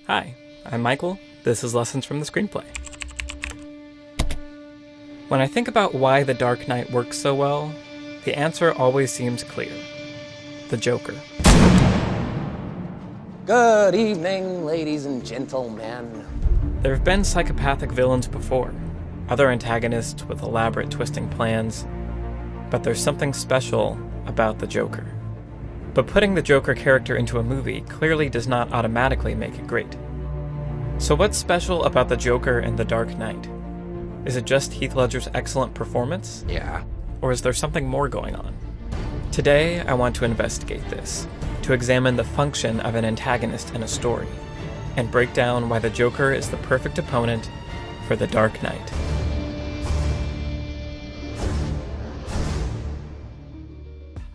Hi, I'm Michael. This is Lessons from the Screenplay. When I think about why The Dark Knight works so well, the answer always seems clear. The Joker. Good evening, ladies and gentlemen. There have been psychopathic villains before, other antagonists with elaborate twisting plans, but there's something special about the Joker. But putting the Joker character into a movie clearly does not automatically make it great. So what's special about the Joker and The Dark Knight? Is it just Heath Ledger's excellent performance? Yeah. Or is there something more going on? Today, I want to investigate this, to examine the function of an antagonist in a story, and break down why the Joker is the perfect opponent for The Dark Knight.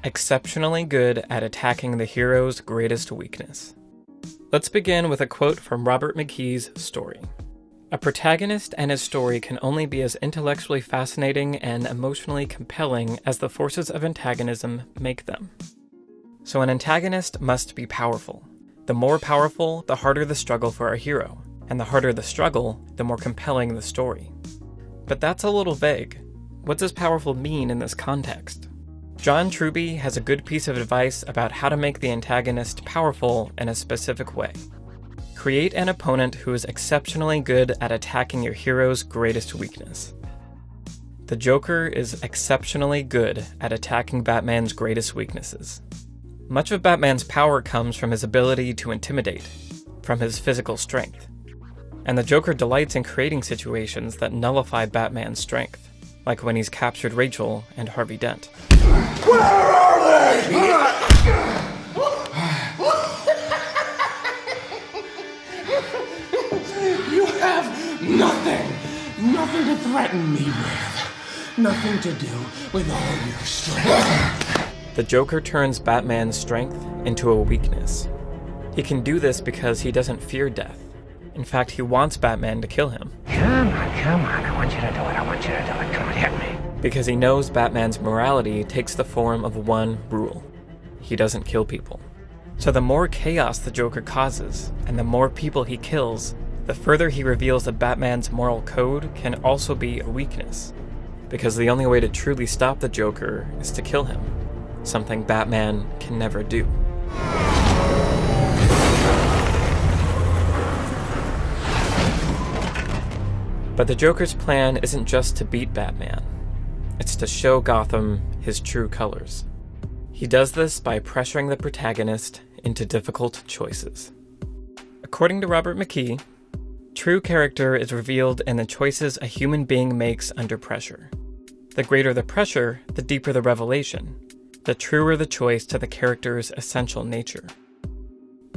Exceptionally good at attacking the hero's greatest weakness. Let's begin with a quote from Robert McKee's story. A protagonist and his story can only be as intellectually fascinating and emotionally compelling as the forces of antagonism make them. So an antagonist must be powerful. The more powerful, the harder the struggle for our hero, and the harder the struggle, the more compelling the story. But that's a little vague. What does powerful mean in this context? John Truby has a good piece of advice about how to make the antagonist powerful in a specific way. Create an opponent who is exceptionally good at attacking your hero's greatest weakness. The Joker is exceptionally good at attacking Batman's greatest weaknesses. Much of Batman's power comes from his ability to intimidate, from his physical strength. And the Joker delights in creating situations that nullify Batman's strength, like when he's captured Rachel and Harvey Dent. Where are they? You have nothing to threaten me with. Nothing to do with all your strength. The Joker turns Batman's strength into a weakness. He can do this because he doesn't fear death. In fact, he wants Batman to kill him. Come on, I want you to do it, come on, hit me. Because he knows Batman's morality takes the form of one rule. He doesn't kill people. So the more chaos the Joker causes, and the more people he kills, the further he reveals that Batman's moral code can also be a weakness. Because the only way to truly stop the Joker is to kill him, something Batman can never do. But the Joker's plan isn't just to beat Batman. It's to show Gotham his true colors. He does this by pressuring the protagonist into difficult choices. According to Robert McKee, true character is revealed in the choices a human being makes under pressure. The greater the pressure, the deeper the revelation, the truer the choice to the character's essential nature.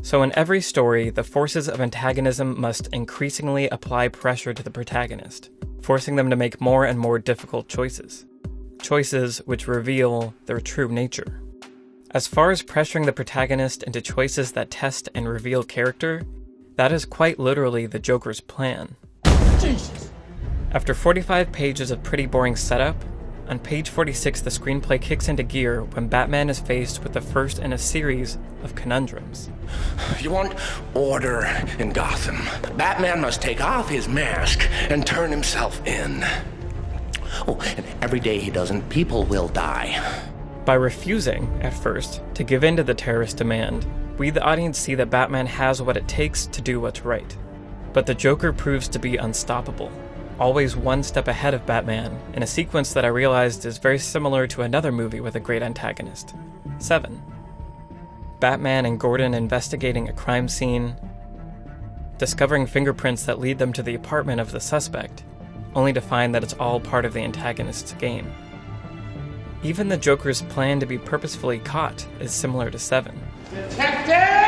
So in every story, the forces of antagonism must increasingly apply pressure to the protagonist, forcing them to make more and more difficult choices. Choices which reveal their true nature. As far as pressuring the protagonist into choices that test and reveal character, that is quite literally the Joker's plan. Jesus. After 45 pages of pretty boring setup, on page 46 the screenplay kicks into gear when Batman is faced with the first in a series of conundrums. You want order in Gotham. Batman must take off his mask and turn himself in. Oh, and every day he doesn't, people will die. By refusing, at first, to give in to the terrorist demand, we the audience see that Batman has what it takes to do what's right. But the Joker proves to be unstoppable, always one step ahead of Batman, in a sequence that I realized is very similar to another movie with a great antagonist, Seven. Batman and Gordon investigating a crime scene, discovering fingerprints that lead them to the apartment of the suspect, only to find that it's all part of the antagonist's game. Even the Joker's plan to be purposefully caught is similar to Seven. Detective!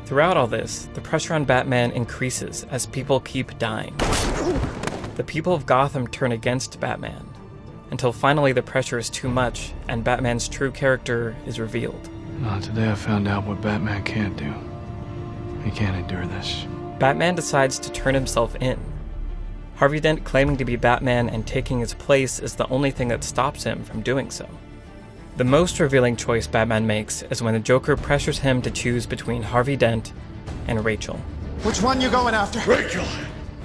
Throughout all this, the pressure on Batman increases as people keep dying. The people of Gotham turn against Batman, until finally the pressure is too much and Batman's true character is revealed. Today I found out what Batman can't do. He can't endure this. Batman decides to turn himself in. Harvey Dent claiming to be Batman and taking his place is the only thing that stops him from doing so. The most revealing choice Batman makes is when the Joker pressures him to choose between Harvey Dent and Rachel. Which one you going after? Rachel!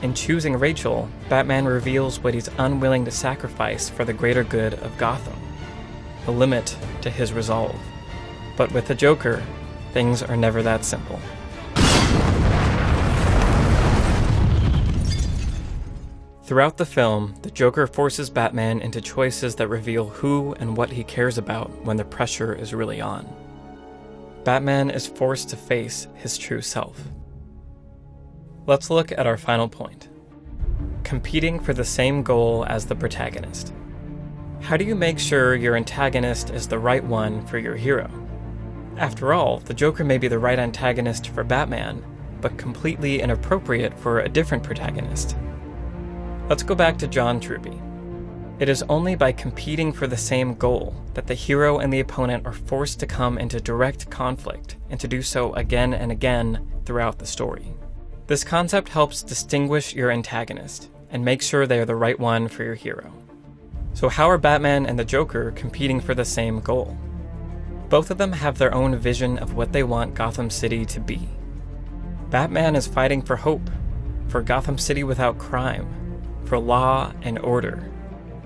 In choosing Rachel, Batman reveals what he's unwilling to sacrifice for the greater good of Gotham, the limit to his resolve. But with the Joker, things are never that simple. Throughout the film, the Joker forces Batman into choices that reveal who and what he cares about when the pressure is really on. Batman is forced to face his true self. Let's look at our final point. Competing for the same goal as the protagonist. How do you make sure your antagonist is the right one for your hero? After all, the Joker may be the right antagonist for Batman, but completely inappropriate for a different protagonist. Let's go back to John Truby. It is only by competing for the same goal that the hero and the opponent are forced to come into direct conflict, and to do so again and again throughout the story. This concept helps distinguish your antagonist and make sure they are the right one for your hero. So how are Batman and the Joker competing for the same goal? Both of them have their own vision of what they want Gotham City to be. Batman is fighting for hope, for Gotham City without crime, for law and order.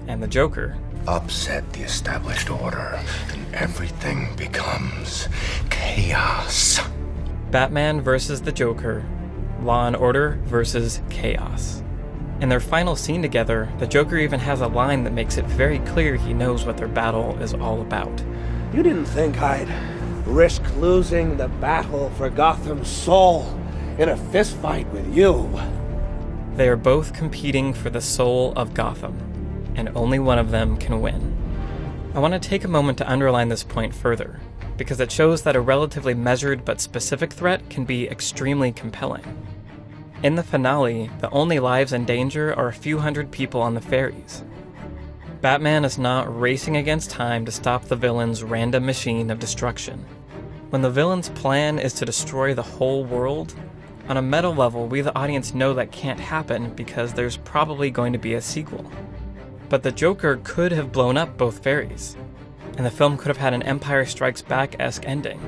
And the Joker Upset the established order, and everything becomes chaos. Batman versus the Joker, law and order versus chaos. In their final scene together, the Joker even has a line that makes it very clear he knows what their battle is all about. You didn't think I'd risk losing the battle for Gotham's soul in a fistfight with you. They are both competing for the soul of Gotham, and only one of them can win. I want to take a moment to underline this point further, because it shows that a relatively measured but specific threat can be extremely compelling. In the finale, the only lives in danger are a few hundred people on the ferries. Batman is not racing against time to stop the villain's random machine of destruction. When the villain's plan is to destroy the whole world, on a meta level, we the audience know that can't happen because there's probably going to be a sequel. But the Joker could have blown up both ferries, and the film could have had an Empire Strikes Back-esque ending,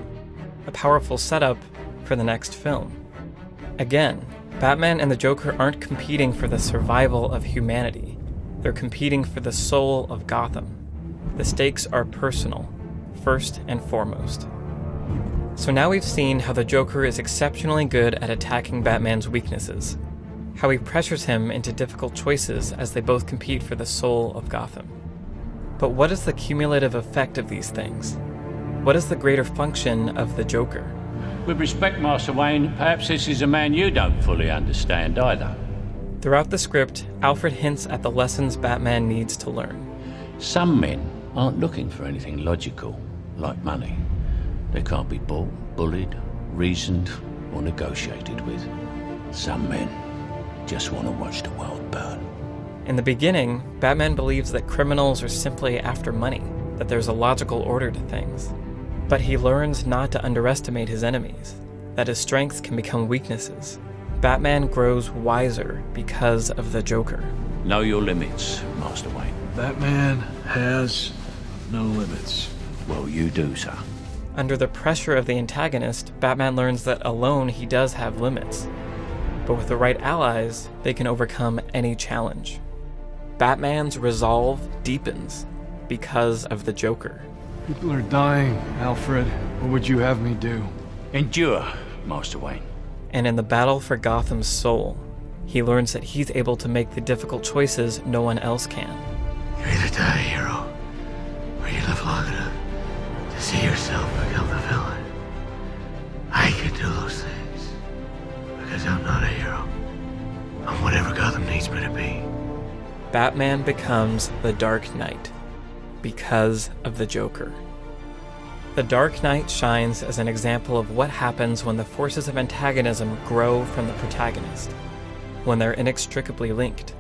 a powerful setup for the next film. Again, Batman and the Joker aren't competing for the survival of humanity. They're competing for the soul of Gotham. The stakes are personal, first and foremost. So now we've seen how the Joker is exceptionally good at attacking Batman's weaknesses, how he pressures him into difficult choices as they both compete for the soul of Gotham. But what is the cumulative effect of these things? What is the greater function of the Joker? With respect, Master Wayne, perhaps this is a man you don't fully understand either. Throughout the script, Alfred hints at the lessons Batman needs to learn. Some men aren't looking for anything logical, like money. They can't be bought, bullied, reasoned, or negotiated with. Some men just want to watch the world burn. In the beginning, Batman believes that criminals are simply after money, that there's a logical order to things. But he learns not to underestimate his enemies, that his strengths can become weaknesses. Batman grows wiser because of the Joker. Know your limits, Master Wayne. Batman has no limits. Well, you do, sir. Under the pressure of the antagonist, Batman learns that alone he does have limits. But with the right allies, they can overcome any challenge. Batman's resolve deepens because of the Joker. People are dying, Alfred. What would you have me do? Endure, Master Wayne. And in the battle for Gotham's soul, he learns that he's able to make the difficult choices no one else can. You either die a hero, or you live long enough to see yourself become the villain. I can do those things, because I'm not a hero. I'm whatever Gotham needs me to be. Batman becomes the Dark Knight because of the Joker. The Dark Knight shines as an example of what happens when the forces of antagonism grow from the protagonist, when they're inextricably linked,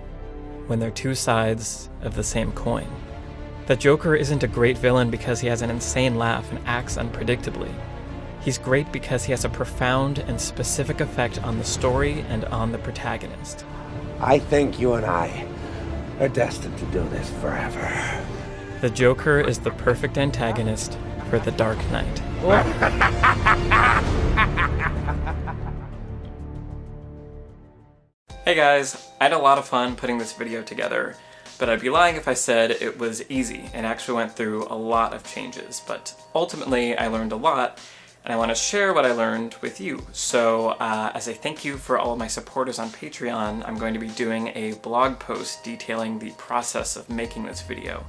when they're two sides of the same coin. The Joker isn't a great villain because he has an insane laugh and acts unpredictably. He's great because he has a profound and specific effect on the story and on the protagonist. I think you and I are destined to do this forever. The Joker is the perfect antagonist for the Dark Knight. Hey guys, I had a lot of fun putting this video together, but I'd be lying if I said it was easy and actually went through a lot of changes, but ultimately I learned a lot and I want to share what I learned with you. So as a thank you for all of my supporters on Patreon, I'm going to be doing a blog post detailing the process of making this video.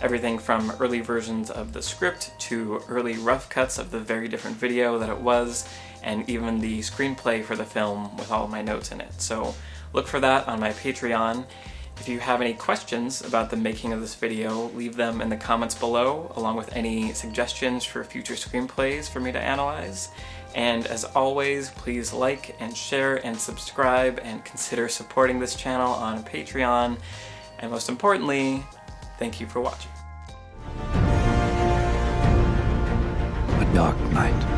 Everything from early versions of the script to early rough cuts of the very different video that it was, and even the screenplay for the film with all of my notes in it. So look for that on my Patreon. If you have any questions about the making of this video, leave them in the comments below, along with any suggestions for future screenplays for me to analyze. And as always, please like and share and subscribe and consider supporting this channel on Patreon. And most importantly, thank you for watching. A dark night.